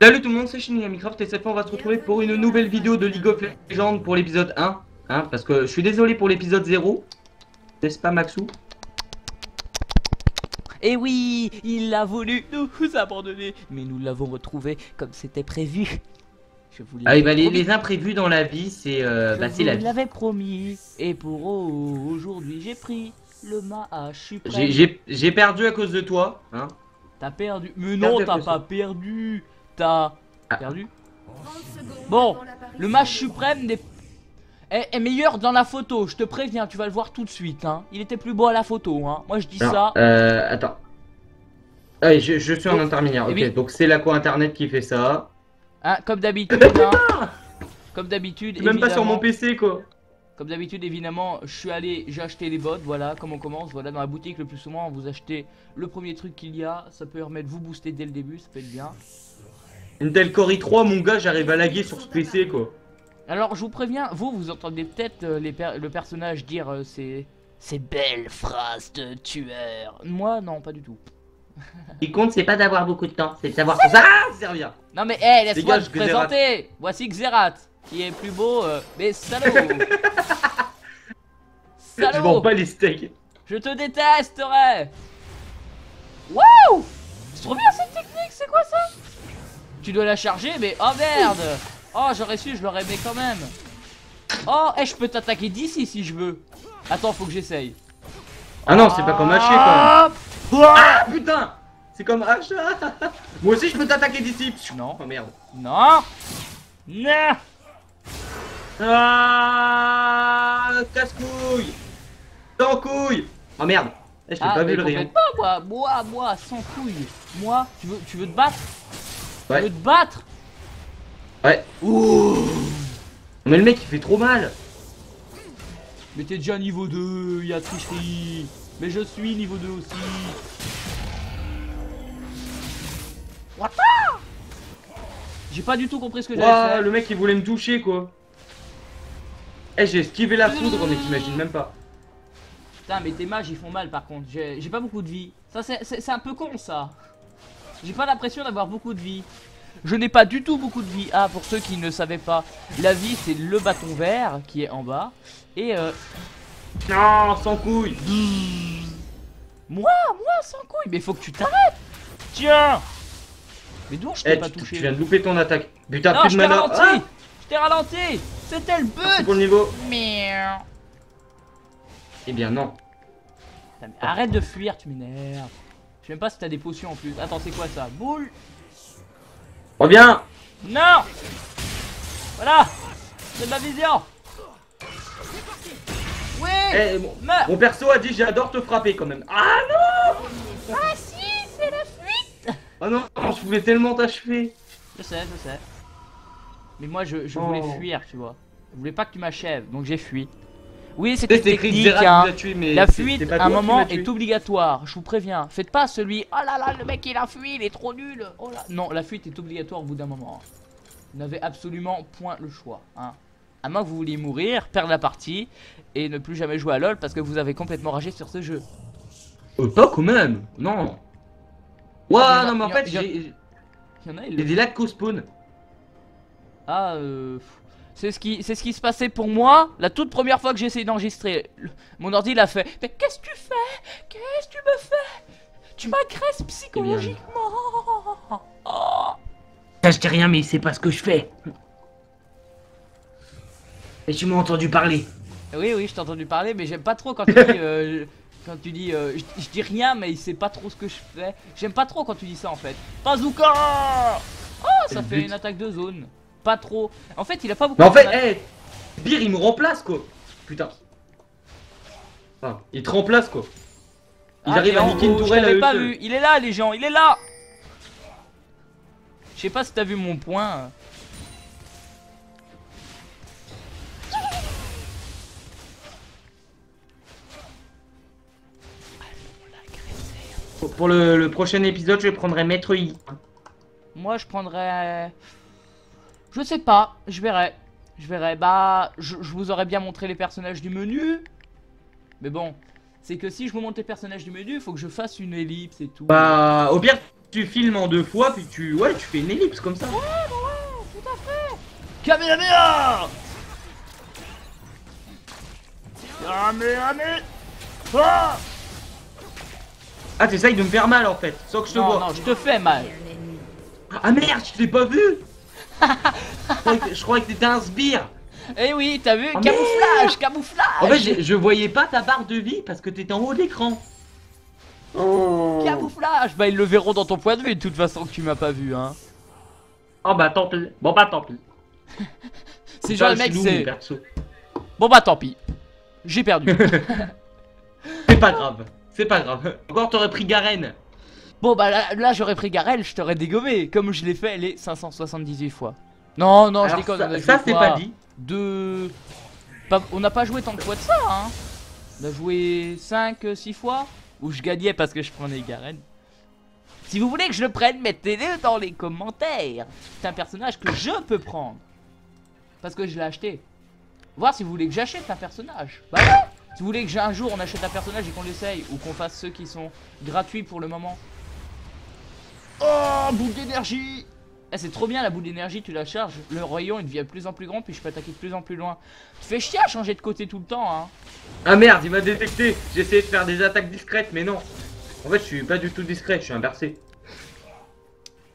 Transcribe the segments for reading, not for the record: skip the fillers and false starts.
Salut tout le monde, c'est Shinigami Minecraft et cette fois on va se retrouver pour une nouvelle vidéo de League of Legends pour l'épisode 1. Parce que je suis désolé pour l'épisode 0. N'est-ce pas Maxou? Et oui, il a voulu nous abandonner, mais nous l'avons retrouvé comme c'était prévu. Je vous Ah oui, bah, l'avais promis. les imprévus dans la vie, c'est la Je vie. vous l'avais promis. Et pour aujourd'hui, j'ai pris le match suprême. J'ai perdu à cause de toi. T'as perdu. Mais non, t'as pas perdu. T'as perdu. Bon, le match suprême est meilleur dans la photo. Je te préviens, tu vas le voir tout de suite. Il était plus beau à la photo. Moi, je dis ça. Attends. Ah oui, je suis en intermédiaire. Ok, oui. donc c'est la co internet qui fait ça. Comme d'habitude. Comme d'habitude. Même pas sur mon PC quoi. Comme d'habitude, évidemment, j'ai acheté les bots, voilà, comme on commence, voilà, dans la boutique, le plus souvent, vous achetez le premier truc qu'il y a, ça peut permettre de vous booster dès le début, ça peut être bien. Intel Core i3, mon gars, j'arrive à laguer sur ce PC, quoi. Alors, je vous préviens, vous entendez peut-être le personnage dire ces belles phrases de tueur. Moi, non, pas du tout. Ce qui compte, c'est pas d'avoir beaucoup de temps, c'est de savoir pour ça. Ah, servir. Non mais, hé, laisse-moi te Xerath. présenter. Voici Xerath, qui est plus beau, mais salaud. Je vends pas les steaks. Je te détesterais. Wouh! C'est trop bien cette technique, c'est quoi ça? Tu dois la charger, mais oh merde! Oh, j'aurais su, je l'aurais aimé quand même. Oh, je peux t'attaquer d'ici si je veux. Attends, faut que j'essaye. Ah non, c'est pas comme haché quoi. Ah putain! C'est comme haché. Moi aussi je peux t'attaquer d'ici. Non. Oh merde. Non! Non! Ah, casse-couille. Sans couille. Oh merde. Je t'ai pas vu le rayon. Pas moi, sans couille. Moi, tu veux te battre? Ouais. Tu veux te battre? Ouais. Ouh. Mais le mec il fait trop mal. Mais t'es déjà niveau 2, il y a tricherie. Mais je suis niveau 2 aussi. What the? J'ai pas du tout compris ce que j'avais fait. Le mec il voulait me toucher quoi. J'ai esquivé la foudre mais t'imagines même pas. Putain, mais tes mages ils font mal par contre. J'ai pas beaucoup de vie. Ça c'est un peu con ça. J'ai pas l'impression d'avoir beaucoup de vie. Je n'ai pas du tout beaucoup de vie. Ah, pour ceux qui ne savaient pas, la vie c'est le bâton vert qui est en bas. Et Non, sans couille. Moi sans couille. Mais faut que tu t'arrêtes. Tiens. Mais d'où je t'ai pas touché? Tu viens de louper ton attaque. Putain, Non, plus je de t'ai mana. ralenti. Je t'ai ralenti. C'était le C'est but. pour le niveau. Miaou. Eh bien non. Putain, mais arrête de fuir, tu m'énerves. Je sais même pas si t'as des potions en plus. Attends, c'est quoi ça? Boule. Reviens. Non. Voilà. C'est de la vision. Oui. Meurs. Mon perso a dit j'adore te frapper quand même. Ah non. Ah si, c'est la fuite. Oh non, je voulais tellement t'achever. Je sais. Mais moi je voulais fuir, tu vois. Je voulais pas que tu m'achèves, donc j'ai fui. Oui, c'est une technique, La fuite, à un moment, est obligatoire. Je vous préviens. Faites pas celui. Oh là là, le mec il a fui, il est trop nul. Oh là. Non, la fuite est obligatoire au bout d'un moment. Vous n'avez absolument point le choix. À moins que vous vouliez mourir, perdre la partie et ne plus jamais jouer à LoL parce que vous avez complètement ragé sur ce jeu. Pas quand même. Non. Ouais, non, mais en fait, j'ai des lags qu'au spawn. Ah, c'est ce qui se passait pour moi la toute première fois que j'ai essayé d'enregistrer. Mon ordi il a fait. Mais qu'est-ce que tu fais? Qu'est-ce que tu me fais? Tu m'agresses psychologiquement. Oh. Je dis rien, mais il sait pas ce que je fais. Et tu m'as entendu parler. Oui, je t'ai entendu parler, mais j'aime pas trop quand tu dis. Quand tu dis. Je dis rien, mais il sait pas trop ce que je fais. J'aime pas trop quand tu dis ça en fait. Bazooka. Oh, ça fait une attaque de zone. Pas trop. En fait, il a pas beaucoup. Mais en fait, Beer il me remplace quoi. Putain. Enfin, il te remplace quoi. Il arrive à niquer une tourelle à eux pas seuls. vu. Il est là, les gens, il est là. Je sais pas si t'as vu mon point. Pour le prochain épisode, je prendrai Maître Yi. Moi, je prendrais. Je sais pas, je verrai. Bah, je vous aurais bien montré les personnages du menu. Mais bon, c'est que si je vous montre les personnages du menu, il faut que je fasse une ellipse et tout. Bah, au pire, tu filmes en 2 fois, puis tu fais une ellipse comme ça. Ouais, tout à fait. Kamehameha. Kamehameha. Ah, t'essayes de me faire mal en fait, sans que je te vois. Non, je te fais mal. Ah merde, je t'ai pas vu. Je croyais que t'étais un sbire. Eh oui, t'as vu, camouflage, camouflage. En fait, je voyais pas ta barre de vie parce que t'étais en haut de l'écran. Camouflage. Bah ils le verront dans ton point de vue de toute façon que tu m'as pas vu, hein. Oh bah tant pis. Bon bah tant pis. C'est genre le mec c'est... Bon bah tant pis. J'ai perdu. C'est pas grave. C'est pas grave. Encore t'aurais pris Garen. Bon bah là j'aurais pris Garel, je t'aurais dégommé. Comme je l'ai fait les 578 fois. Non, non, je déconne. Ça c'est pas dit. On n'a pas joué tant de fois de ça, hein. On a joué 5-6 fois où je gagnais parce que je prenais Garen. Si vous voulez que je le prenne, mettez-le dans les commentaires. C'est un personnage que je peux prendre. Parce que je l'ai acheté. Voir si vous voulez que j'achète un personnage. Bah ouais. Si vous voulez que un jour on achète un personnage et qu'on l'essaye. Ou qu'on fasse ceux qui sont gratuits pour le moment. Oh, boule d'énergie. Eh, c'est trop bien la boule d'énergie, tu la charges. Le rayon il devient de plus en plus grand. Puis je peux attaquer de plus en plus loin. Tu fais chier à changer de côté tout le temps, hein. Ah merde, il m'a détecté. J'ai essayé de faire des attaques discrètes, mais non. En fait, je suis pas du tout discret, je suis inversé.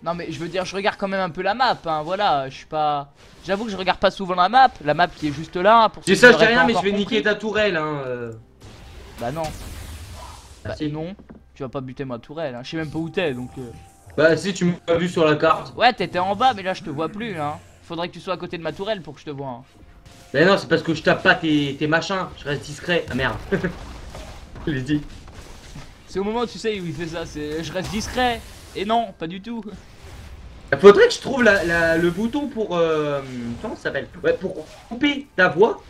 Non mais je veux dire, je regarde quand même un peu la map, hein, voilà, je suis pas... J'avoue que je regarde pas souvent la map qui est juste là, pour... J'ai ça, je dis rien, mais je vais niquer ta tourelle, hein. Bah non. Bah si. non, tu vas pas buter ma tourelle, hein. Je sais même pas où t'es, donc... Bah si, tu m'as vu sur la carte. Ouais, t'étais en bas, mais là je te vois plus, hein. Faudrait que tu sois à côté de ma tourelle pour que je te vois, hein. Mais non, c'est parce que je tape pas tes machins, je reste discret. Ah merde. Je l'ai dit. C'est au moment où tu sais où il fait ça, c'est... Je reste discret. Et non, pas du tout. Faudrait que je trouve le bouton pour... comment ça s'appelle? Ouais, pour couper ta voix.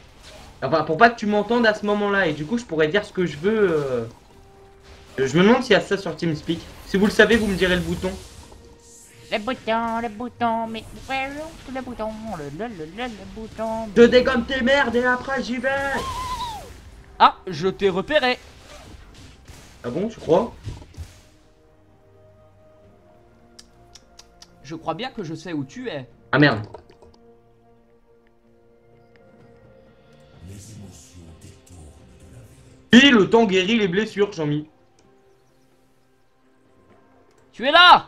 Enfin, pour pas que tu m'entendes à ce moment-là. Et du coup, je pourrais dire ce que je veux. Je me demande s'il y a ça sur TeamSpeak. Si vous le savez, vous me direz le bouton. Le bouton, mais... Le bouton, le bouton... Je dégomme tes merdes et après j'y vais. Ah, je t'ai repéré. Ah bon, tu crois? Je crois bien que je sais où tu es. Ah merde. Et le temps guérit les blessures, Jean-Mi. Tu es là!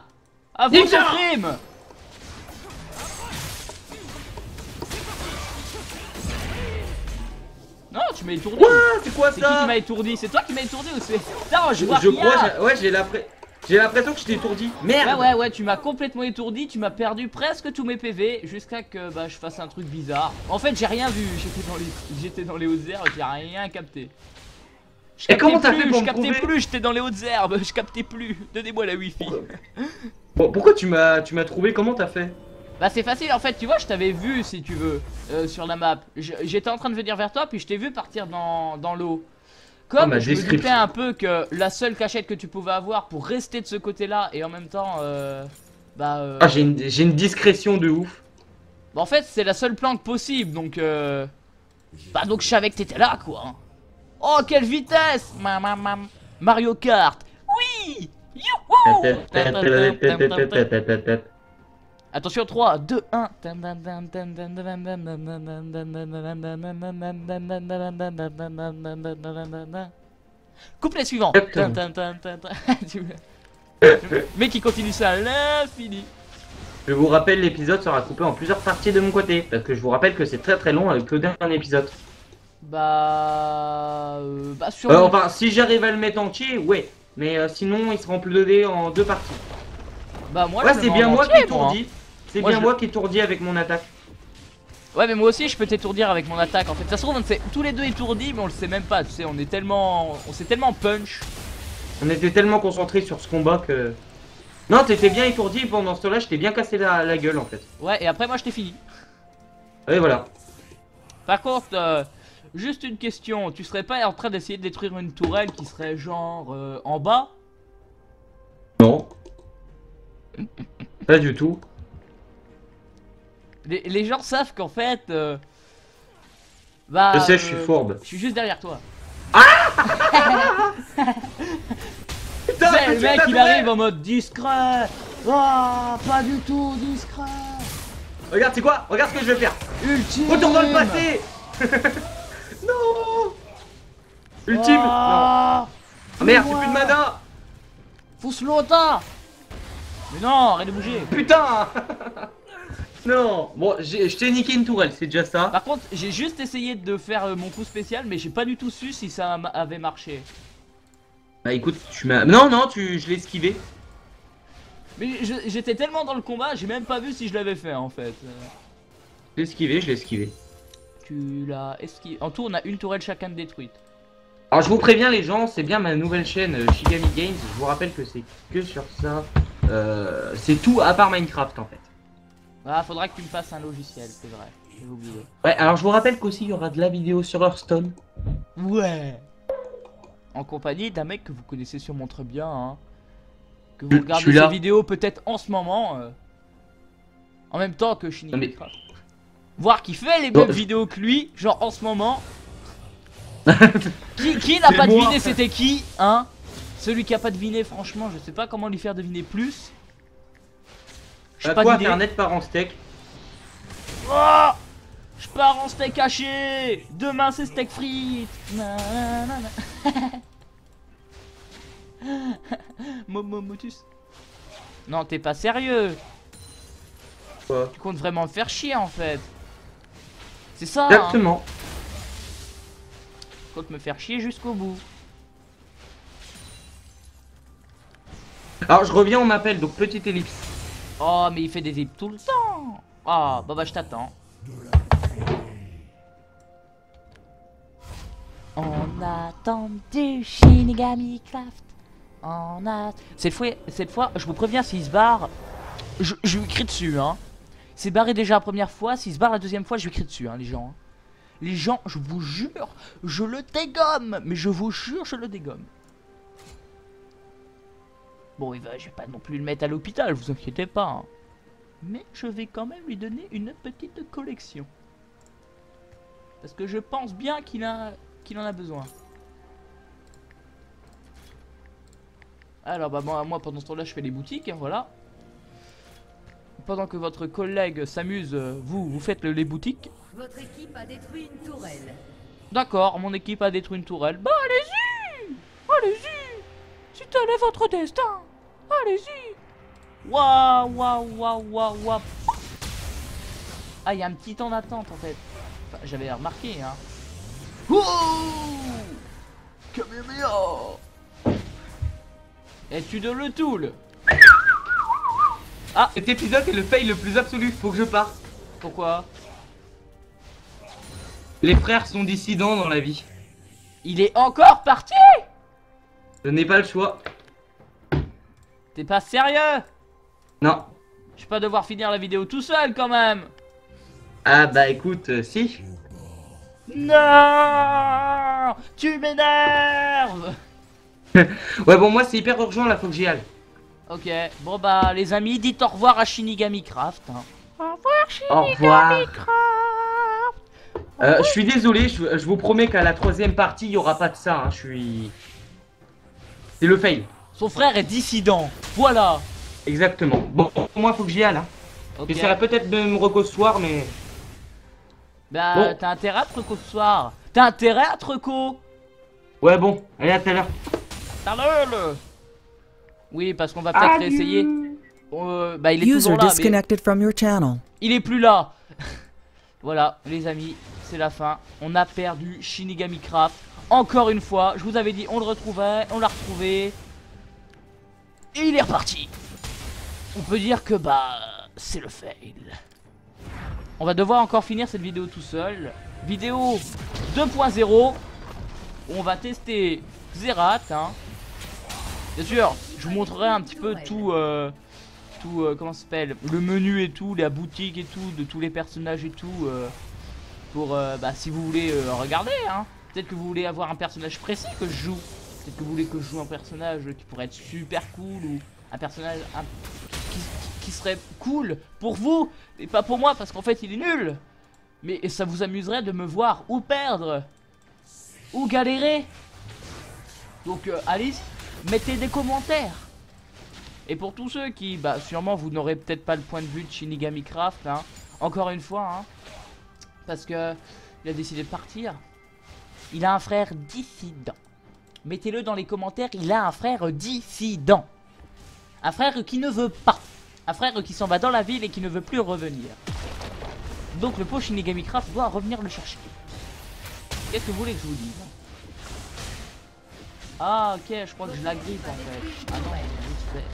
Avoue ton crime! Non, tu m'as étourdi. Ouais, c'est quoi ça? C'est qui m'a étourdi? C'est toi qui m'as étourdi ou c'est... Non, je vois rien. Crois, ouais, j'ai l'impression que je t'ai étourdi. Merde. Ouais, tu m'as complètement étourdi, tu m'as perdu presque tous mes PV jusqu'à que je fasse un truc bizarre. En fait, j'ai rien vu, j'étais dans les hautes herbes, j'ai rien capté. Et comment t'as fait pour me captais plus, j'étais dans les hautes herbes, je captais plus. Donnez-moi la wifi. Bon, pourquoi tu m'as trouvé? Comment t'as fait? Bah c'est facile en fait, tu vois, je t'avais vu si tu veux sur la map. J'étais en train de venir vers toi, puis je t'ai vu partir dans l'eau. Comme je me doutais un peu que la seule cachette que tu pouvais avoir pour rester de ce côté-là et en même temps, Ah, j'ai une discrétion de ouf. Bah en fait, c'est la seule planque possible, donc bah donc je savais que t'étais là, quoi. Oh, quelle vitesse! Mario Kart! Oui! Youhou! Attention, 3, 2, 1. Couplet suivant. Mais qui continue ça à l'infini. Je vous rappelle, l'épisode sera coupé en plusieurs parties de mon côté. Parce que je vous rappelle que c'est très très long avec que d'un épisode. sûrement. Enfin, si j'arrive à le mettre entier, ouais. Mais sinon, il sera uploadé en 2 parties. Bah moi, ouais, c'est bien moi qui étourdis. C'est bien moi qui étourdis avec mon attaque. Ouais, mais moi aussi je peux t'étourdir avec mon attaque. En fait, ça se trouve on s'est tous les deux étourdis, mais on le sait même pas. Tu sais, on s'est tellement punch. On était tellement concentrés sur ce combat que... Non, t'étais bien étourdi, pendant ce temps-là, je t'ai bien cassé la gueule en fait. Ouais, et après moi je t'ai fini. Et voilà. Par contre, juste une question. Tu serais pas en train d'essayer de détruire une tourelle qui serait genre en bas? Non. Pas du tout. Les gens savent qu'en fait... je sais, je suis fourbe. Je suis juste derrière toi. C'est le mec il arrive en mode discret. Oh, pas du tout discret. Regarde c'est quoi? Regarde ce que je vais faire. Ultime. Retourne dans le passé. Non. Ultime. Non. Oh, merde, j'ai plus de mana. Pousse longtemps. Mais non, arrête de bouger. Putain. Non. Bon, je t'ai niqué une tourelle, c'est déjà ça. Par contre, j'ai juste essayé de faire mon coup spécial, mais j'ai pas du tout su si ça avait marché. Bah écoute, tu m'as... Non, je l'ai esquivé. Mais j'étais tellement dans le combat, j'ai même pas vu si je l'avais fait en fait. Je l'ai esquivé. Tu l'as esquivé. En tout, on a une tourelle chacun de détruite. Alors je vous préviens les gens, c'est bien ma nouvelle chaîne Shigami Games. Je vous rappelle que c'est que sur ça. C'est tout à part Minecraft en fait. Ah, faudra que tu me fasses un logiciel, c'est vrai. J'ai oublié. Ouais, alors je vous rappelle qu'aussi il y aura de la vidéo sur Hearthstone. Ouais. En compagnie d'un mec que vous connaissez sûrement très bien, hein. Que vous regardez ses vidéos peut-être en ce moment. En même temps que Shiny Minecraft. Voir qu'il fait les mêmes vidéos que lui, genre en ce moment. Qui n'a pas deviné c'était qui, hein? Celui qui a pas deviné, franchement, je sais pas comment lui faire deviner plus. Je pas Internet part en steak. Oh, je pars en steak haché. Demain c'est steak frites. Motus. Non, t'es pas sérieux. Quoi? Tu comptes vraiment me faire chier en fait. C'est ça. Exactement. Hein. Tu comptes me faire chier jusqu'au bout. Alors je reviens, on m'appelle, donc petite ellipse. Oh mais il fait des ellipses tout le temps. Ah bah je t'attends. On attend du Shinigami Craft. On a... Cette fois, je vous préviens, s'il se barre, je lui crie dessus, hein. C'est barré déjà la première fois, s'il se barre la deuxième fois, je lui crie dessus, hein, les gens. Les gens, je vous jure, je le dégomme. Mais je vous jure, je le dégomme. Bon, je vais pas non plus le mettre à l'hôpital, vous inquiétez pas. Hein. Mais je vais quand même lui donner une petite collection. Parce que je pense bien qu'il en a besoin. Alors bah moi pendant ce temps là je fais les boutiques, hein, voilà. Pendant que votre collègue s'amuse, vous faites les boutiques. Votre équipe a détruit une tourelle. D'accord, mon équipe a détruit une tourelle. Bah allez-y. Allez-y. C'est tel est votre destin. Allez-y. Waouh, waouh, waouh, waouh, waouh. Ah, il y a un petit temps d'attente en fait. Enfin, j'avais remarqué, hein. Oh, Kamehameha. Et tu de le tool. Ah, cet épisode est le fail le plus absolu, faut que je parte. Pourquoi? Les frères sont dissidents dans la vie. Il est encore parti? Je n'ai pas le choix. T'es pas sérieux? Non. Je vais pas devoir finir la vidéo tout seul quand même. Ah bah écoute, si. Non, tu m'énerves. Ouais bon moi c'est hyper urgent là, faut que j'y aille. Ok, bon bah les amis, dites au revoir à Shinigami Craft. Hein. Au revoir Shinigami Craft. Je suis désolé, je vous promets qu'à la 3ème partie il y aura pas de ça. Hein, c'est le fail. Son frère est dissident, voilà. Exactement. Bon, moi faut que j'y aille. Hein. Okay. J'essaierai peut-être de me reco ce soir, mais... Bah bon. T'as intérêt à te reco ce soir. T'as intérêt à te reco. Ouais bon, allez à tout à l'heure. Oui, parce qu'on va peut-être essayer. Bah il est toujours là, mais... Il est plus là. Voilà, les amis, c'est la fin. On a perdu Shinigami Craft. Encore une fois, je vous avais dit on le retrouvait, on l'a retrouvé. Et il est reparti. On peut dire que bah c'est le fail. On va devoir encore finir cette vidéo tout seul. Vidéo 2.0. On va tester Xerath, hein. Bien sûr, je vous montrerai un petit peu tout, comment ça s'appelle, le menu et tout, la boutique et tout, de tous les personnages et tout, pour, bah, si vous voulez regarder, hein. Peut-être que vous voulez avoir un personnage précis que je joue. Peut-être que vous voulez que je joue un personnage qui pourrait être super cool, ou un personnage qui serait cool pour vous, et pas pour moi, parce qu'en fait il est nul. Mais ça vous amuserait de me voir ou perdre, ou galérer. Donc allez, mettez des commentaires. Et pour tous ceux qui, bah sûrement vous n'aurez peut-être pas le point de vue de Shinigami Craft, hein, encore une fois, hein, parce que il a décidé de partir. Il a un frère dissident. Mettez-le dans les commentaires, il a un frère dissident. Un frère qui ne veut pas. Un frère qui s'en va dans la ville et qui ne veut plus revenir. Donc le pauvre Shinigami Craft doit revenir le chercher. Qu'est-ce que vous voulez que je vous dise? Ah ok, je crois que je la grippe en fait. Ah non, vite fait.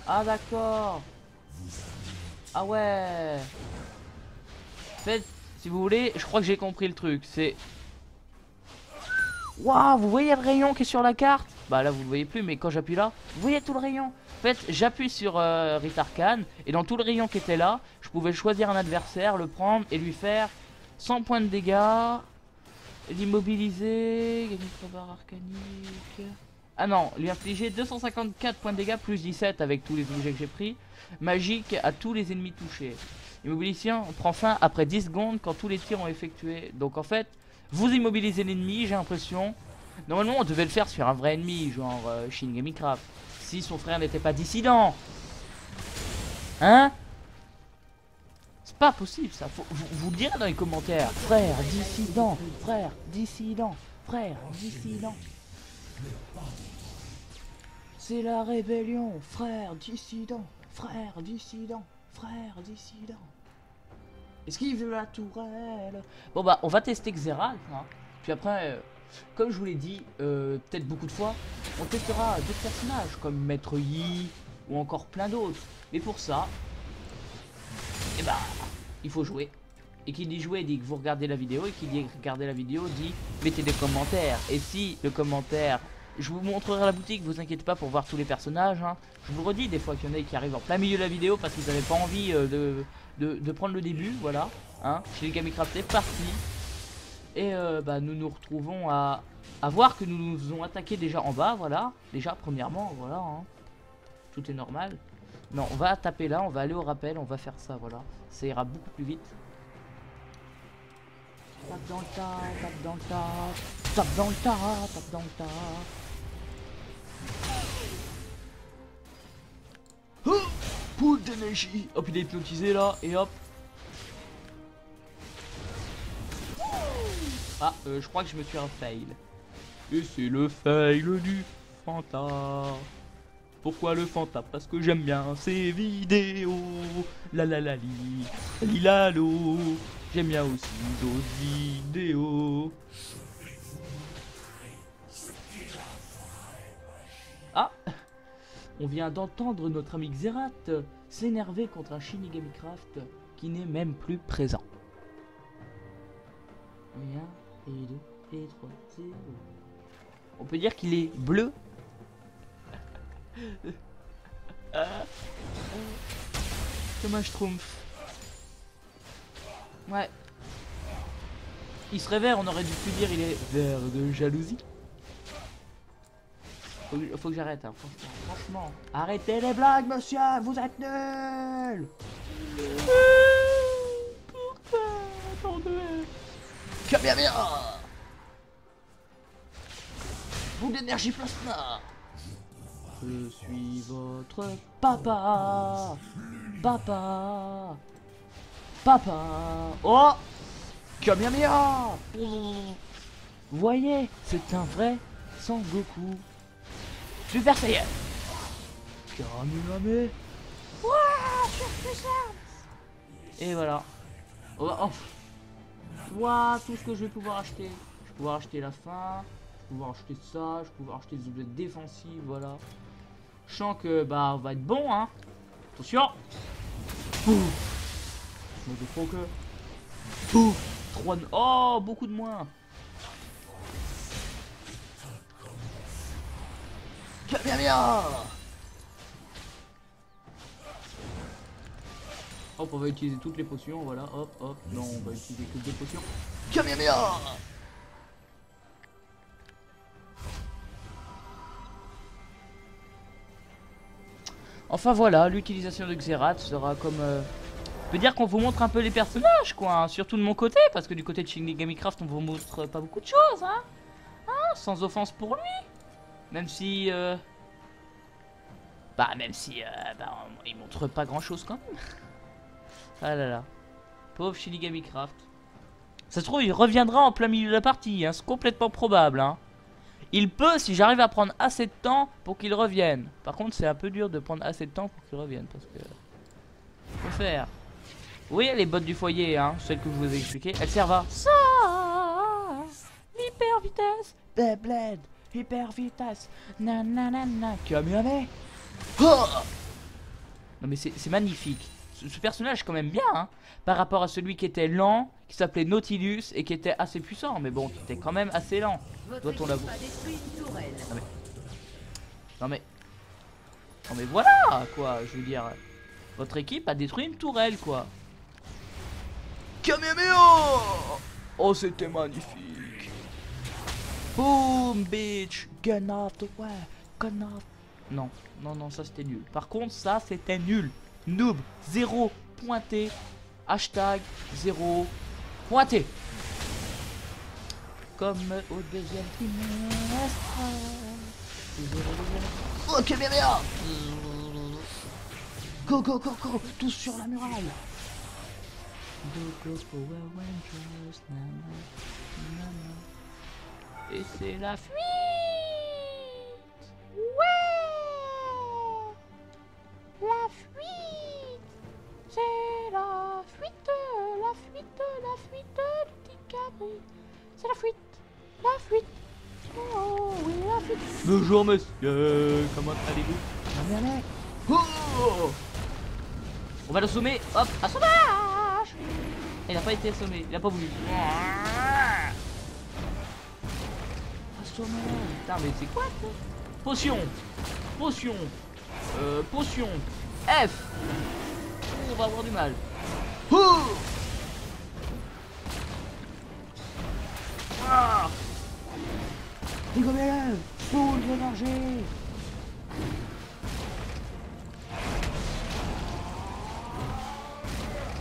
Ah d'accord. Ah ouais. En fait, si vous voulez, je crois que j'ai compris le truc. C'est... Waouh, vous voyez le rayon qui est sur la carte? Bah là vous le voyez plus, mais quand j'appuie là, vous voyez tout le rayon. En fait, j'appuie sur Ritarkan, et dans tout le rayon qui était là, je pouvais choisir un adversaire, le prendre et lui faire 100 points de dégâts, l'immobiliser, gagner 3 barres arcaniques... Ah non, lui infliger 254 points de dégâts plus 17 avec tous les objets que j'ai pris, magique à tous les ennemis touchés. L'immobilisation prend fin après 10 secondes quand tous les tirs ont effectué. Donc en fait, vous immobilisez l'ennemi, j'ai l'impression. Normalement on devait le faire sur un vrai ennemi, genre Shinigami Craft. Si son frère n'était pas dissident. Hein? C'est pas possible ça, faut, vous le direz dans les commentaires. Frère dissident, frère dissident, frère dissident. C'est la rébellion, frère dissident, frère dissident, frère dissident. Esquive de la tourelle. Bon bah on va tester Xerath, hein. Puis après, comme je vous l'ai dit, peut-être beaucoup de fois, on testera d'autres personnages comme Maître Yi ou encore plein d'autres. Mais pour ça, eh bah, il faut jouer. Et qui dit jouer dit que vous regardez la vidéo, et qui dit regarder la vidéo dit mettez des commentaires. Et si le commentaire, je vous montrerai la boutique, vous inquiétez pas pour voir tous les personnages, hein. Je vous le redis, des fois qu'il y en a qui arrivent en plein milieu de la vidéo parce qu'ils n'avaient pas envie de prendre le début, voilà, hein. Shinigami Craft est parti. Et bah, nous nous retrouvons à voir que nous nous faisons attaquer déjà en bas, voilà. Déjà premièrement, voilà, hein. Tout est normal. Non, on va taper là, on va aller au rappel, on va faire ça, voilà. Ça ira beaucoup plus vite. Tape dans le tas, tape dans le tas, tape dans le tas, tape dans le tas. Oh, poule d'énergie. Hop, il est hypnotisé là, et hop. Ah, je crois que je me suis un fail. Et c'est le fail du Fanta. Pourquoi le Fanta? Parce que j'aime bien ces vidéos. La la la li, lilalo. J'aime bien aussi d'autres vidéos. Ah, on vient d'entendre notre ami Xerath s'énerver contre un Shinigami Craft qui n'est même plus présent. 1 et 2 et 3, 0. On peut dire qu'il est bleu. Comme un schtroumpf. Ouais. Il serait vert, on aurait dû plus dire il est vert de jalousie. Faut que j'arrête, hein, franchement. Arrêtez les blagues, monsieur, vous êtes nuls. Pourquoi? Attendez. Bien. Boule d'énergie plasma. Je suis votre papa. Papa. Papa. Oh, Kamehameha. Vous voyez, c'est un vrai Sangoku. Super Saiyan. Kamehameha. Wouah, surpuissance. Et voilà. Oh, oh. Wouah, tout ce que je vais pouvoir acheter. Je vais pouvoir acheter la fin. Je vais pouvoir acheter ça. Je vais pouvoir acheter des objets défensifs. Voilà. Je sens que bah on va être bon, hein. Attention. Je crois que. Pouf. 3. Oh, beaucoup de moins. Bien. Hop, on va utiliser toutes les potions, voilà, hop, non, on va utiliser que 2 potions. Kamehameha. Enfin voilà, l'utilisation de Xerath sera comme Je peux dire qu'on vous montre un peu les personnages, quoi, hein, surtout de mon côté, parce que du côté de Shinigami Craft, on vous montre pas beaucoup de choses, hein. Sans offense pour lui. Même si... il montre pas grand chose quand même. Ah là là. Pauvre Shinigami Craft. Ça se trouve, il reviendra en plein milieu de la partie, hein. C'est complètement probable, hein. Il peut si j'arrive à prendre assez de temps pour qu'il revienne. Par contre, c'est un peu dur de prendre assez de temps pour qu'il revienne, parce que... Faut faire. Oui, les bottes du foyer, hein, celles que je vous ai expliquées, elles servent à ça. Hyper vitesse, Beyblade, hyper vitesse, nanana, Kamehame. Oh, non mais c'est magnifique. Ce personnage est quand même bien, hein, par rapport à celui qui était lent, qui s'appelait Nautilus et qui était assez puissant, mais bon, qui était quand même assez lent. Doit-on l'avouer? Non mais voilà quoi, je veux dire. Votre équipe a détruit une tourelle, quoi. Kamehameha! Oh, c'était magnifique. Boom, bitch. Gun off the way. Gun off. Non, ça c'était nul. Par contre, ça c'était nul. Noob, 0 pointé. Hashtag 0 pointé. Comme au deuxième trimestre. Oh, Kamehameha! Go, go, go, go, tous sur la muraille. Go, go, Power Rangers, et c'est la fuite. Ouais, la fuite. C'est la fuite, la fuite, la fuite du petit cabri. C'est la fuite, la fuite. Oh oui, la fuite. Bonjour monsieur, comment allez-vous? Allez. Oh, on va l'assommer, hop, assommage. Il n'a pas été assommé, il n'a pas voulu. Assommage. Putain, mais c'est quoi ça? Potion. Potion. Potion. F. Oh, on va avoir du mal. Ah. Dégommez-le. Full d'énergie.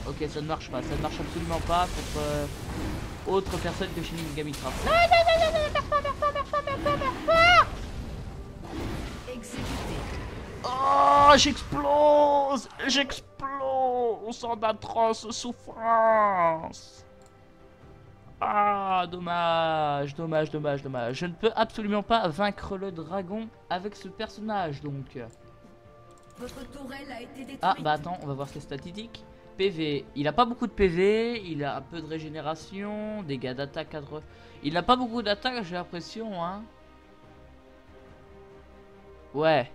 Ok, ça ne marche pas, ça ne marche absolument pas contre autre personne que Shinigami Craft. Non, oh, j'explose. J'explose en atroce souffrance. Ah, dommage. Je ne peux absolument pas vaincre le dragon avec ce personnage, donc. Votre tourelle a été détruite. Ah, bah attends, on va voir ses statistiques. PV, il a pas beaucoup de PV, il a un peu de régénération, dégâts d'attaque, il n'a pas beaucoup d'attaque, j'ai l'impression, hein. Ouais,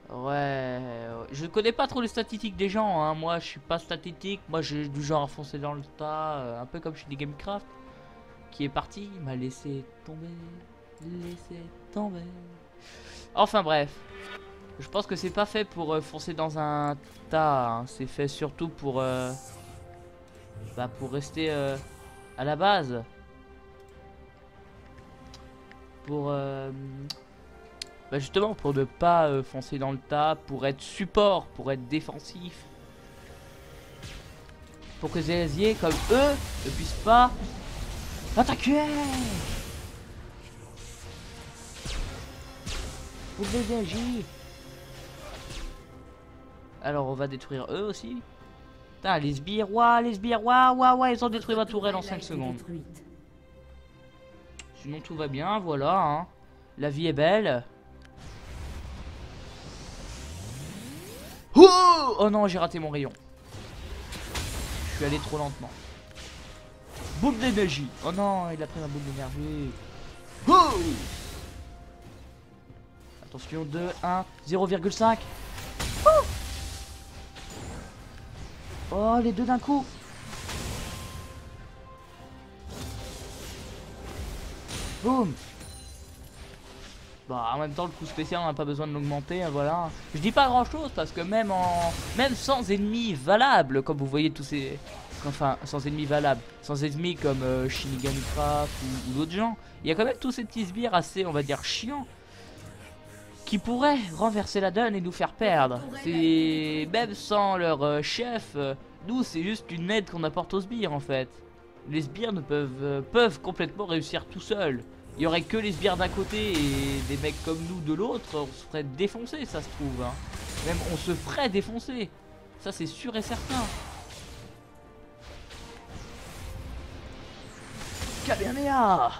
je connais pas trop les statistiques des gens, hein. Moi je suis pas statistique, moi j'ai du genre à foncer dans le tas, un peu comme chez Shinigami Craft, qui est parti, il m'a laissé tomber. Enfin bref. Je pense que c'est pas fait pour foncer dans un tas, hein. C'est fait surtout pour rester à la base. Pour justement pour ne pas foncer dans le tas, pour être support, pour être défensif. Pour que des alliés comme eux ne puissent pas attaquer. Pour des alliés. Alors on va détruire eux aussi. Putain, les sbires, ouais, ils ont détruit ma tourelle en 5 secondes. Sinon tout va bien, voilà, hein. La vie est belle. Oh non, j'ai raté mon rayon. Je suis allé trop lentement. Boule d'énergie. Oh non, il a pris ma boule d'énergie. Attention, 2, 1, 0,5. Oh, les deux d'un coup. Boum. Bah en même temps le coup spécial on n'a pas besoin de l'augmenter, hein, voilà. Je dis pas grand chose parce que même sans ennemis valables, comme vous voyez tous ces... Enfin sans ennemis valables, sans ennemis comme Shinigami Craft ou d'autres gens, il y a quand même tous ces petits sbires assez on va dire chiants qui pourraient renverser la donne et nous faire perdre. C'est même sans leur chef, Nous, c'est juste une aide qu'on apporte aux sbires en fait. Les sbires ne peuvent complètement réussir tout seuls. Il y aurait que les sbires d'un côté et des mecs comme nous de l'autre, on se ferait défoncer, ça se trouve. Hein. Même on se ferait défoncer. Ça, c'est sûr et certain. Kamehameha!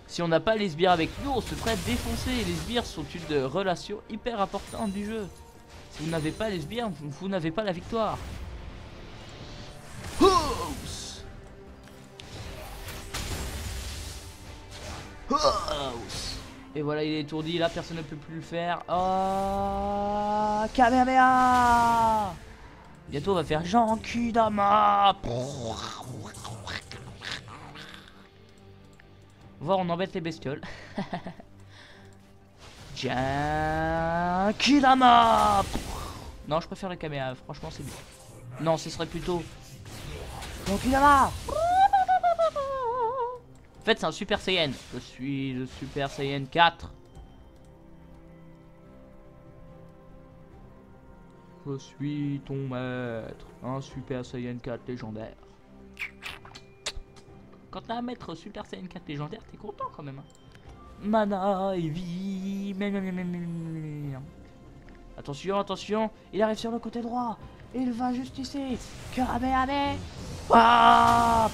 Si on n'a pas les sbires avec nous, on se ferait défoncer. Les sbires sont une relation hyper importante du jeu. Si vous n'avez pas les sbires, vous n'avez pas la victoire. House! House! Et voilà, il est étourdi. Là, personne ne peut plus le faire. Oh, Kamehameha! Bientôt, on va faire Genkidama. Voir, on embête les bestioles. Genkidama. Non, je préfère le Kamehameha. Franchement, c'est bien. Non, ce serait plutôt Genkidama. En fait, c'est un Super Saiyan. Je suis le Super Saiyan 4. Je suis ton maître. Un Super Saiyan 4 légendaire. Quand t'as un maître Super Saiyan 4 légendaire, t'es content quand même. Mana et vie. Attention, attention. Il arrive sur le côté droit. Il va juste ici. Kamehameha. Ah,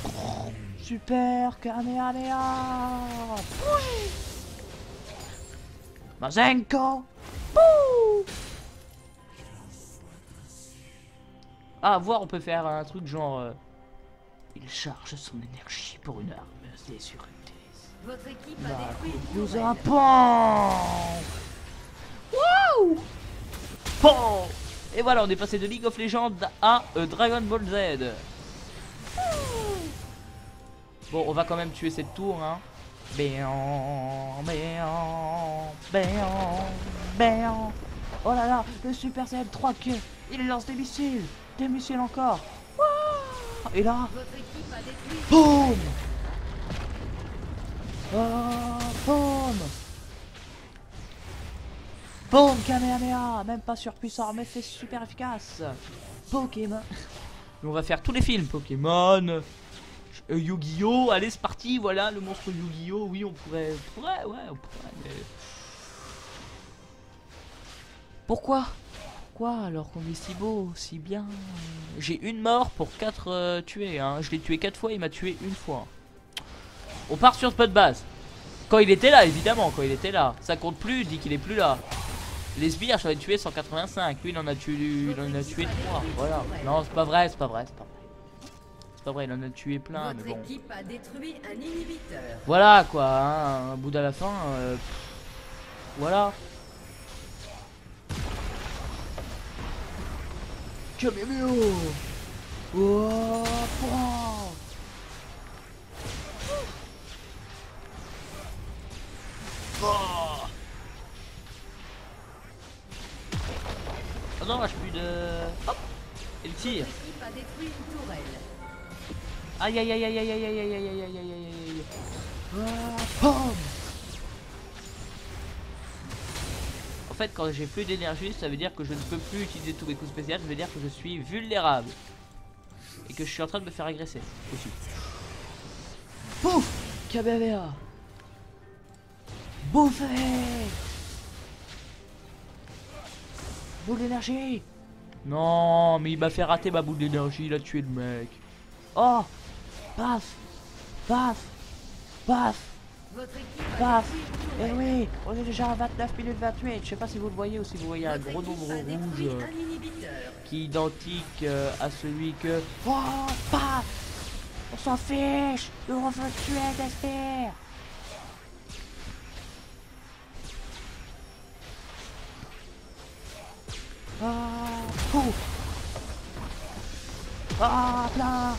super Kamehameha. Mazenko. Ah, voir, on peut faire un truc genre... il charge son énergie pour une arme désurétée. Votre équipe a détruit une Nous tourelle. un pan. Wow. Pan. Et voilà, on est passé de League of Legends à Dragon Ball Z. Bon, on va quand même tuer cette tour, hein. Béant, béant, béant, béant. Oh là là, le Super Saiyan 3 que il lance des missiles encore. Wow. Et là, Votre équipe a détruit. boum. Oh, boum. Boum, Kamehameha. Même pas surpuissant, mais c'est super efficace. Pokémon. On va faire tous les films Pokémon. Yu-Gi-Oh! Allez, c'est parti, voilà le monstre Yu-Gi-Oh! Oui, on pourrait, ouais, on pourrait, mais... Pourquoi alors qu'on est si beau, si bien? J'ai une mort pour 4 tués, hein. Je l'ai tué 4 fois, il m'a tué une fois. On part sur ce pas de base. Quand il était là, évidemment, quand il était là. Ça compte plus, il dit qu'il est plus là. Les sbires, j'en ai tué 185. Lui, il en a tué 3. Voilà. Non, c'est pas vrai, c'est pas vrai. C'est pas vrai, il en a tué plein, mais bon. Votre équipe a détruit un inhibiteur. Voilà quoi, hein, un bout à la fin. Voilà. Kamehameha. Oh, oh non, j'ai plus de... Hop. Et le tire. Votre équipe a détruit une tourelle. Aïe aïe aïe aïe aïe aïe aïe aïe aïe aïe aïe aïe. En fait, quand j'ai plus d'énergie, ça veut dire que je ne peux plus utiliser tous mes coups spéciaux. Ça veut dire que je suis vulnérable et que je suis en train de me faire agresser aussi. Pouf, Kamehameha. Bouffé. Boule d'énergie. Non, mais il m'a fait rater ma boule d'énergie. Il a tué le mec. Oh. Paf. Paf. Paf. Votre équipe a Paf. détruit une Eh tourelle. oui, on est déjà à 29 minutes 28. Je sais pas si vous le voyez ou si vous voyez un Votre gros équipe nombre a détruit rouge un inhibiteur. qui est identique à celui que... Oh, paf. On s'en fiche. Nous on veut tuer Desper. Ah, là,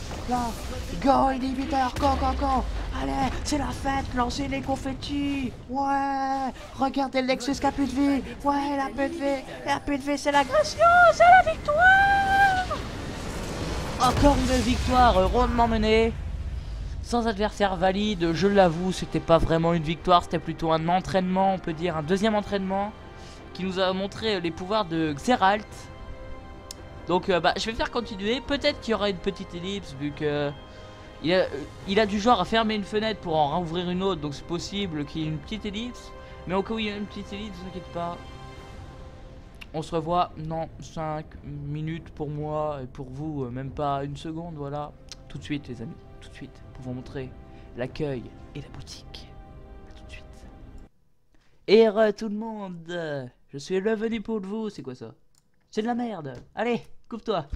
go inhibiteur, go. Allez, c'est la fête, lancez les confettis. Ouais, regardez le Nexus qui a plus de vie. Ouais, la plus de vie, c'est l'agression, c'est la victoire. Encore une victoire rondement menée. Sans adversaire valide, je l'avoue, c'était pas vraiment une victoire, c'était plutôt un entraînement, on peut dire, un deuxième entraînement qui nous a montré les pouvoirs de Xeralt. Donc bah je vais faire continuer. Peut-être qu'il y aura une petite ellipse vu que il a du genre à fermer une fenêtre pour en rouvrir une autre. Donc c'est possible qu'il y ait une petite ellipse. Mais au cas où il y a une petite ellipse, ne vous inquiétez pas. On se revoit dans 5 minutes pour moi et pour vous, même pas une seconde, voilà. Tout de suite les amis, tout de suite, pour vous montrer l'accueil et la boutique. A tout de suite. Et tout le monde, je suis revenu pour vous, c'est quoi ça? C'est de la merde, allez, coupe-toi.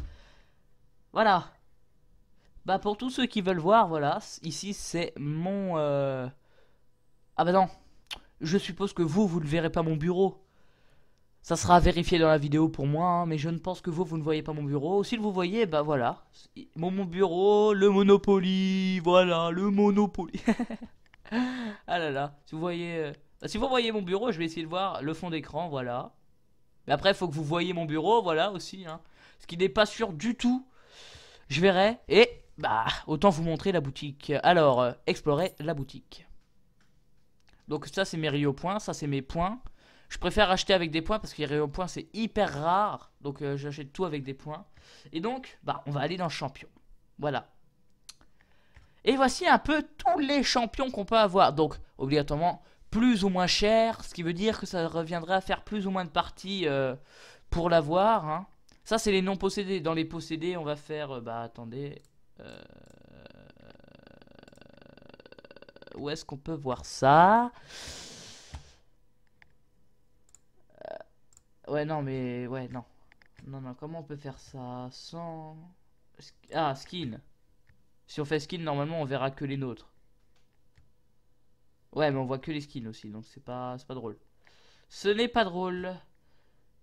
Voilà. Bah pour tous ceux qui veulent voir, voilà, ici c'est mon... Ah bah non, je suppose que vous ne verrez pas mon bureau. Ça sera vérifié dans la vidéo pour moi, hein, mais je ne pense que vous ne voyez pas mon bureau. Si vous voyez, bah voilà. Mon bureau, le Monopoly, voilà, le Monopoly. Ah là là, si vous voyez... bah, si vous voyez mon bureau, je vais essayer de voir le fond d'écran, voilà. Mais après, il faut que vous voyez mon bureau, voilà, aussi, hein. Ce qui n'est pas sûr du tout. Je verrai, et bah, autant vous montrer la boutique. Alors, explorer la boutique. Donc ça, c'est mes Rio points, ça, c'est mes points. Je préfère acheter avec des points parce que les Rio points c'est hyper rare. Donc j'achète tout avec des points. Et donc, bah on va aller dans le champion. Voilà. Et voici un peu tous les champions qu'on peut avoir. Donc, obligatoirement, plus ou moins cher. Ce qui veut dire que ça reviendrait à faire plus ou moins de parties pour l'avoir. Hein. Ça, c'est les non possédés. Dans les possédés, on va faire... bah attendez... où est-ce qu'on peut voir ça? Ouais, non, mais... Ouais, non. Non, non, comment on peut faire ça sans... Ah, skin. Si on fait skin, normalement, on verra que les nôtres. Ouais, mais on voit que les skins aussi, donc c'est pas drôle. Ce n'est pas drôle.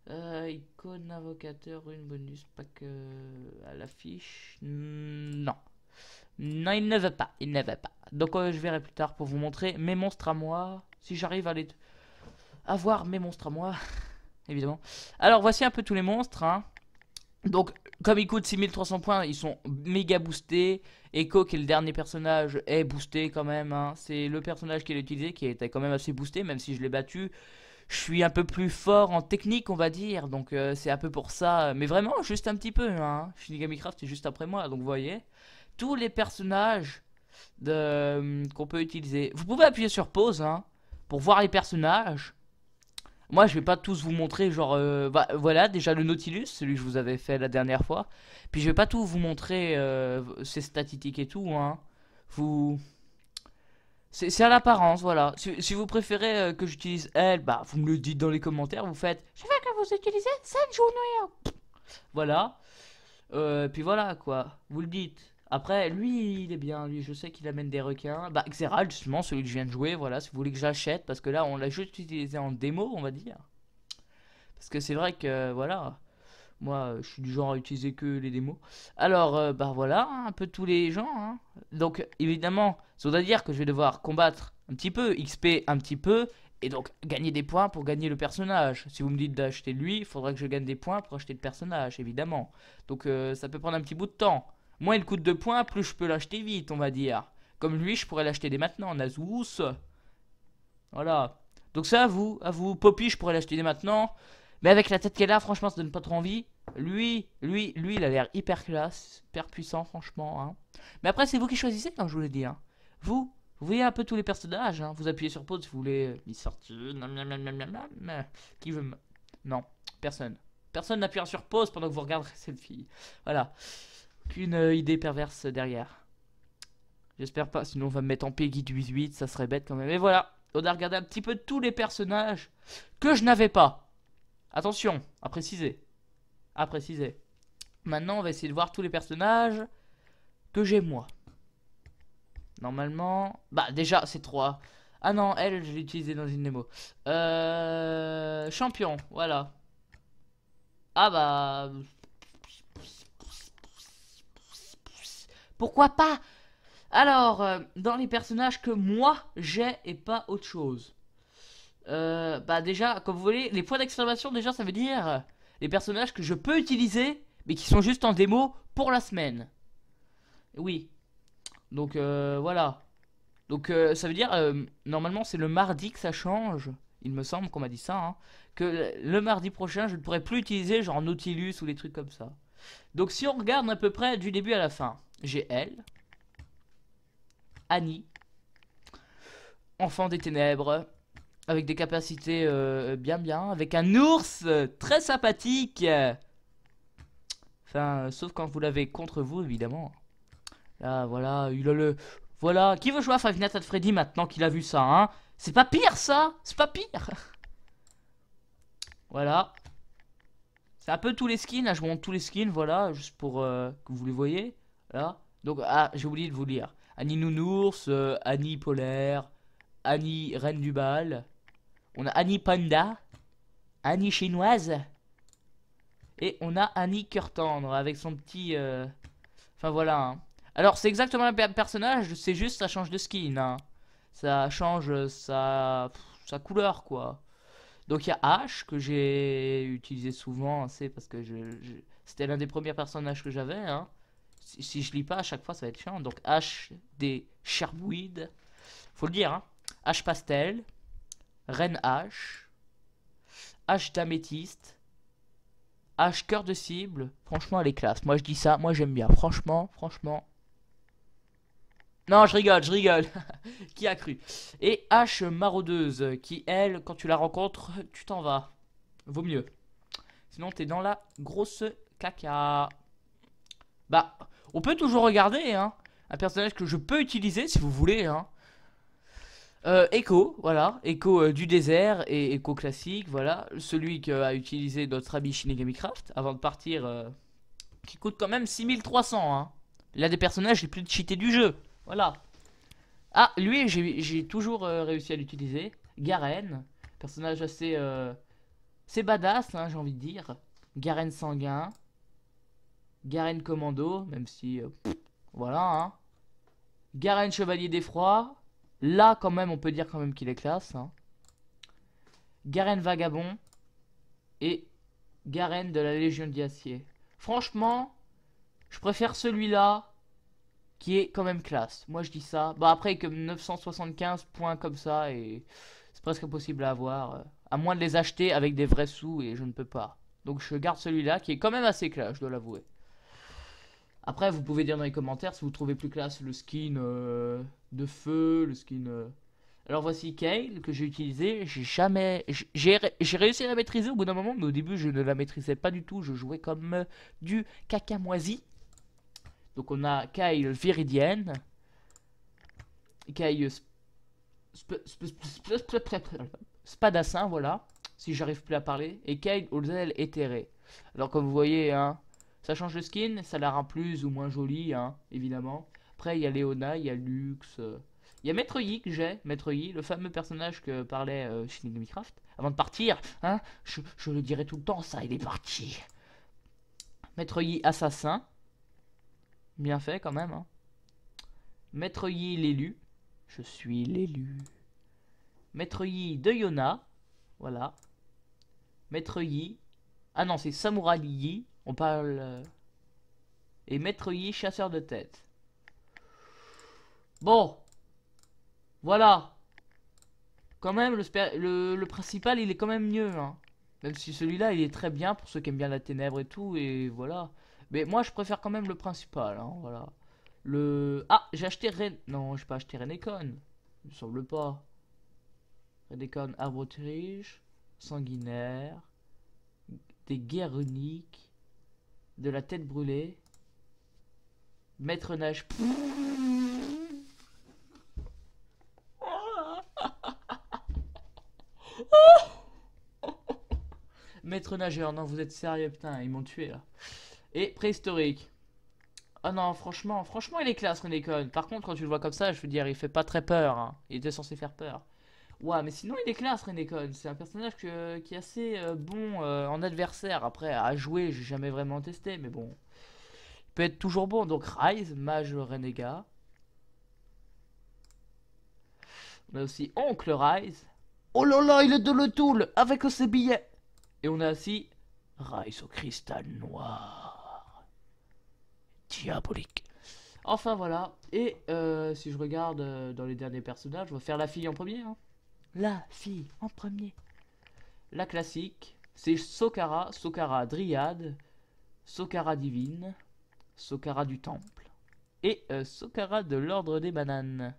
Icône, invocateur, une bonus, pack à l'affiche. Non. Non, il ne veut pas, il ne veut pas. Donc je verrai plus tard pour vous montrer mes monstres à moi. Si j'arrive à les... avoir mes monstres à moi... évidemment. Alors voici un peu tous les monstres. Hein. Donc comme ils coûtent 6300 points, ils sont méga boostés. Echo qui est le dernier personnage est boosté quand même. Hein. C'est le personnage qui l'a utilisé qui était quand même assez boosté. Même si je l'ai battu, je suis un peu plus fort en technique on va dire. Donc c'est un peu pour ça. Mais vraiment juste un petit peu. Hein. Shinigami Craft est juste après moi. Donc vous voyez. Tous les personnages qu'on peut utiliser. Vous pouvez appuyer sur pause hein, pour voir les personnages. Moi je vais pas tous vous montrer genre bah, voilà déjà le Nautilus, celui que je vous avais fait la dernière fois. Puis je vais pas tout vous montrer ses statistiques et tout hein. Vous c'est à l'apparence voilà. Si vous préférez que j'utilise elle, bah vous me le dites dans les commentaires, vous faites je veux que vous utilisez Senju. Voilà. Puis voilà quoi, vous le dites. Après, lui, il est bien. Lui, je sais qu'il amène des requins. Bah, Xerath, justement, celui que je viens de jouer. Voilà, si vous voulez que j'achète. Parce que là, on l'a juste utilisé en démo, on va dire. Parce que c'est vrai que, voilà. Moi, je suis du genre à utiliser que les démos. Alors, bah voilà, un peu tous les gens. Hein. Donc, évidemment, ça veut dire que je vais devoir combattre un petit peu, XP un petit peu. Et donc, gagner des points pour gagner le personnage. Si vous me dites d'acheter lui, il faudra que je gagne des points pour acheter le personnage, évidemment. Donc, ça peut prendre un petit bout de temps. Moins il coûte 2 points, plus je peux l'acheter vite, on va dire. Comme lui, je pourrais l'acheter dès maintenant, Nasus. Voilà. Donc ça, à vous. Poppy, je pourrais l'acheter dès maintenant. Mais avec la tête qu'elle a, franchement, ça donne pas trop envie. Lui, il a l'air hyper classe, hyper puissant, franchement. Hein. Mais après, c'est vous qui choisissez, comme je vous l'ai dit. Hein. Vous voyez un peu tous les personnages. Hein. Vous appuyez sur pause si vous voulez. Il sortit. Qui veut me... Non, personne. Personne n'appuie sur pause pendant que vous regarderez cette fille. Voilà. Qu'une idée perverse derrière. J'espère pas, sinon on va me mettre en Peggy 18, ça serait bête quand même. Et voilà, on a regardé un petit peu tous les personnages que je n'avais pas. Attention, à préciser. À préciser. Maintenant, on va essayer de voir tous les personnages que j'ai moi. Normalement... Bah déjà, c'est 3. Ah non, elle, je l'ai utilisée dans une démo. Champion, voilà. Ah bah... Pourquoi pas? Alors, dans les personnages que moi j'ai et pas autre chose. Bah déjà, comme vous voyez, les points d'exclamation déjà ça veut dire les personnages que je peux utiliser mais qui sont juste en démo pour la semaine. Oui. Donc voilà. Donc ça veut dire, normalement c'est le mardi que ça change. Il me semble qu'on m'a dit ça. Hein, que le mardi prochain je ne pourrai plus utiliser genre Nautilus ou des trucs comme ça. Donc si on regarde à peu près du début à la fin, j'ai elle, Annie, enfant des ténèbres, avec des capacités bien, avec un ours très sympathique. Enfin, sauf quand vous l'avez contre vous, évidemment. Là, voilà, il a le... Voilà, qui veut jouer à Five Nights at Freddy maintenant qu'il a vu ça, hein? C'est pas pire, ça? C'est pas pire. Voilà. C'est un peu tous les skins, là, je vous montre tous les skins, voilà, juste pour que vous les voyez. Là. Donc, ah, j'ai oublié de vous lire. Annie Nounours, Annie Polaire, Annie Reine du Bal. On a Annie Panda, Annie Chinoise. Et on a Annie Cœur Tendre avec son petit... Enfin voilà. Hein. Alors c'est exactement le même personnage, c'est juste ça change de skin. Hein. Ça change sa couleur quoi. Donc il y a Ash que j'ai utilisé souvent, c'est parce que c'était l'un des premiers personnages que j'avais. Hein. Si je lis pas à chaque fois ça va être chiant. Donc Ash des Cherbouydes. Faut le dire. Hein. Ash Pastel. Reine H, H d'améthyste, H cœur de cible. Franchement, elle est classe. Moi, je dis ça. Moi, j'aime bien. Franchement. Non, je rigole. Qui a cru? Et H maraudeuse, qui, elle, quand tu la rencontres, tu t'en vas. Vaut mieux. Sinon, t'es dans la grosse caca. Bah, on peut toujours regarder, hein. Un personnage que je peux utiliser, si vous voulez, hein. Echo, voilà, Echo du désert et Echo classique, voilà, celui qu'a utilisé notre ami Shinigami Craft avant de partir, qui coûte quand même 6300, hein. L'un des personnages les plus cheatés du jeu, voilà. Ah, lui, j'ai toujours réussi à l'utiliser. Garen, personnage assez, c'est badass, hein, j'ai envie de dire. Garen sanguin, Garen commando, même si, voilà, hein. Garen chevalier d'effroi. Là, quand même, on peut dire quand même qu'il est classe. Hein. Garen Vagabond. Et Garen de la Légion d'Acier. Franchement, je préfère celui-là qui est quand même classe. Moi, je dis ça. Bah, après, comme 975 points comme ça, et c'est presque impossible à avoir. À moins de les acheter avec des vrais sous, et je ne peux pas. Donc, je garde celui-là qui est quand même assez classe, je dois l'avouer. Après, vous pouvez dire dans les commentaires si vous trouvez plus classe le skin de feu, le skin... Alors voici Kale que j'ai utilisé. J'ai réussi à la maîtriser au bout d'un moment, mais au début je ne la maîtrisais pas du tout. Je jouais comme du caca moisi. Donc on a Kale Viridienne. Kale Spadassin, voilà. Si j'arrive plus à parler. Et Kale aux ailes éthérées. Alors comme vous voyez, hein... Ça change de skin, ça la rend plus ou moins jolie, hein, évidemment. Après, il y a Léona, il y a Lux. Il y a Maître Yi que j'ai, Maître Yi, le fameux personnage que parlait Shinigami Craft. Avant de partir, hein, je le dirai tout le temps, ça, il est parti. Maître Yi assassin. Bien fait quand même. Hein. Maître Yi l'élu. Je suis l'élu. Maître Yi de Yona. Voilà. Maître Yi. Ah non, c'est Samouraï Yi. On parle... Et Maître Yi, chasseur de tête. Bon. Voilà. Quand même, le principal, il est quand même mieux. Hein. Même si celui-là, il est très bien pour ceux qui aiment bien la ténèbre et tout. Et voilà. Mais moi, je préfère quand même le principal. Hein, voilà. Ah, j'ai acheté Non, j'ai pas acheté Renekon. Il me semble pas. Renekon, arbre tige, sanguinaire. Des guerres uniques. De la tête brûlée. Maître nage. Maître nageur, non vous êtes sérieux putain, ils m'ont tué là. Et préhistorique. Ah non franchement il est classe Renekon. Par contre quand tu le vois comme ça je veux dire il fait pas très peur. Hein. Il était censé faire peur. Ouais mais sinon il est classe Renekon. C'est un personnage qui est assez bon en adversaire. Après à jouer j'ai jamais vraiment testé mais bon. Il peut être toujours bon. Donc Rise, mage renégat. On a aussi Oncle Rise. Oh là là il est de le tool avec ses billets. Et on a aussi Rise au cristal noir. Diabolique. Enfin voilà. Et si je regarde dans les derniers personnages, je vais faire la fille en premier. Hein. La fille en premier. La classique, c'est Sokara. Sokara Dryade. Sokara divine, Sokara du temple et Sokara de l'ordre des bananes.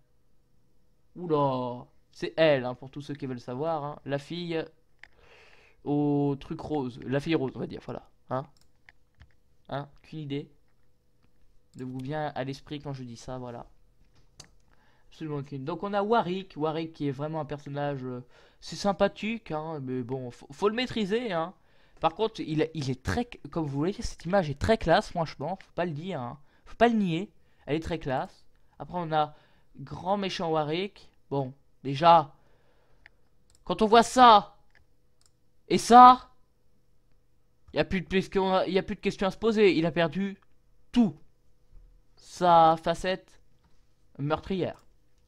Oula, c'est elle, hein, pour tous ceux qui veulent savoir, hein, la fille au truc rose, la fille rose, on va dire, voilà, hein, qu'une idée de vous vient à l'esprit quand je dis ça, voilà. Absolument aucune. Donc on a Warwick qui est vraiment un personnage, c'est sympathique, hein, mais bon, faut le maîtriser, hein. Par contre, il est très, comme vous voyez, cette image est très classe, franchement, faut pas le dire, hein. Faut pas le nier, elle est très classe. Après on a grand méchant Warwick. Bon, déjà, quand on voit ça et ça, il n'y a plus de questions à se poser. Il a perdu tout. Sa facette meurtrière.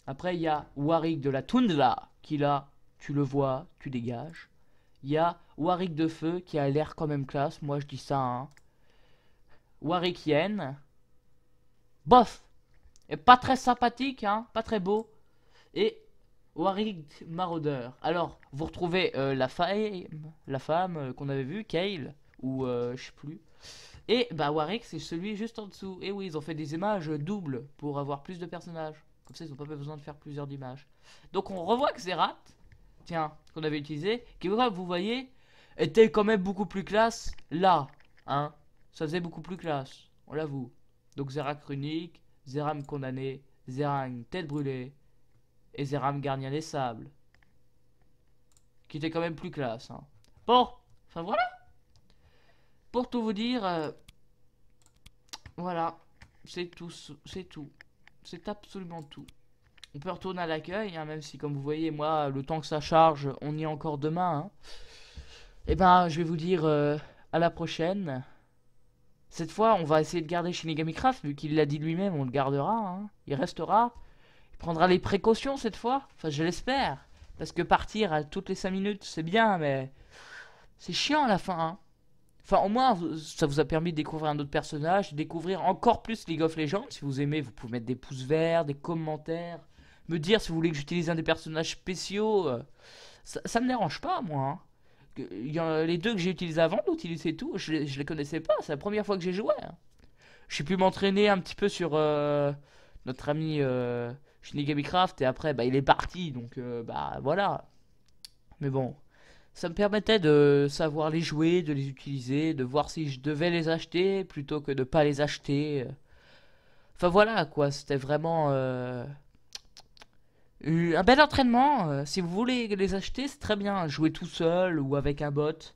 Après, il y a Warwick de la Tundra, qui là, tu le vois, tu dégages. Il y a Warwick de feu, qui a l'air quand même classe, moi je dis ça, hein. Warwick Yen. Bof. Et pas très sympathique, hein, pas très beau. Et Warwick Maraudeur. Alors, vous retrouvez la femme qu'on avait vue, Kale, ou je sais plus. Et bah Warwick, c'est celui juste en dessous. Et oui, ils ont fait des images doubles pour avoir plus de personnages. Comme ça, ils n'ont pas besoin de faire plusieurs images. Donc, on revoit que Xerath, tiens, qu'on avait utilisé, qui, vous voyez, était quand même beaucoup plus classe là. Hein, ça faisait beaucoup plus classe, on l'avoue. Donc, Xerath Runique, Zeram condamné, Zeram tête brûlée et Zeram gardien des sables, qui était quand même plus classe, hein. Bon, enfin voilà. Pour tout vous dire, voilà, c'est tout, c'est absolument tout. On peut retourner à l'accueil, hein, même si comme vous voyez, moi, le temps que ça charge, on y est encore demain, hein. Et ben, je vais vous dire à la prochaine. Cette fois, on va essayer de garder Shinigami Craft, vu qu'il l'a dit lui-même, on le gardera, hein. Il restera. Il prendra les précautions cette fois. Enfin, je l'espère. Parce que partir à toutes les 5 minutes, c'est bien, mais c'est chiant à la fin, hein. Enfin, au moins, ça vous a permis de découvrir un autre personnage, de découvrir encore plus League of Legends. Si vous aimez, vous pouvez mettre des pouces verts, des commentaires, me dire si vous voulez que j'utilise un des personnages spéciaux. Ça me dérange pas, moi, hein. Les deux que j'ai utilisés avant, l'Outilus et tout, je les connaissais pas, c'est la première fois que j'ai joué, hein. J'ai pu m'entraîner un petit peu sur notre ami Shinigami Craft, et après bah, il est parti, donc bah voilà. Mais bon, ça me permettait de savoir les jouer, de les utiliser, de voir si je devais les acheter plutôt que de pas les acheter. Enfin voilà quoi, c'était vraiment un bel entraînement. Si vous voulez les acheter, c'est très bien. Jouer tout seul ou avec un bot.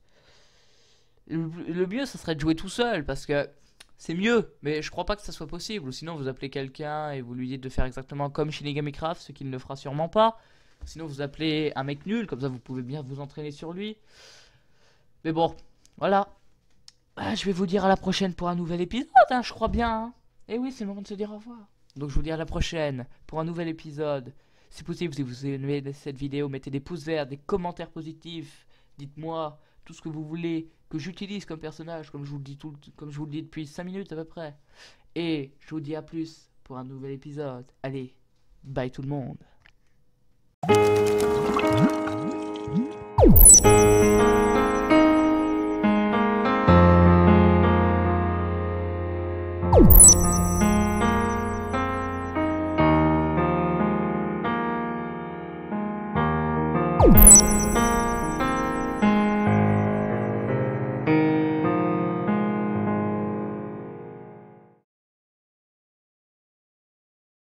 Le mieux, ça serait de jouer tout seul parce que c'est mieux. Mais je crois pas que ça soit possible. Ou sinon, vous appelez quelqu'un et vous lui dites de faire exactement comme Shinigami Craft, ce qu'il ne fera sûrement pas. Sinon, vous appelez un mec nul, comme ça vous pouvez bien vous entraîner sur lui. Mais bon, voilà. Ah, je vais vous dire à la prochaine pour un nouvel épisode, hein, je crois bien. Hein. Et oui, c'est le moment de se dire au revoir. Donc je vous dis à la prochaine pour un nouvel épisode. Si possible, si vous aimez cette vidéo, mettez des pouces verts, des commentaires positifs. Dites-moi tout ce que vous voulez que j'utilise comme personnage, comme je vous le dis depuis 5 minutes à peu près. Et je vous dis à plus pour un nouvel épisode. Allez, bye tout le monde.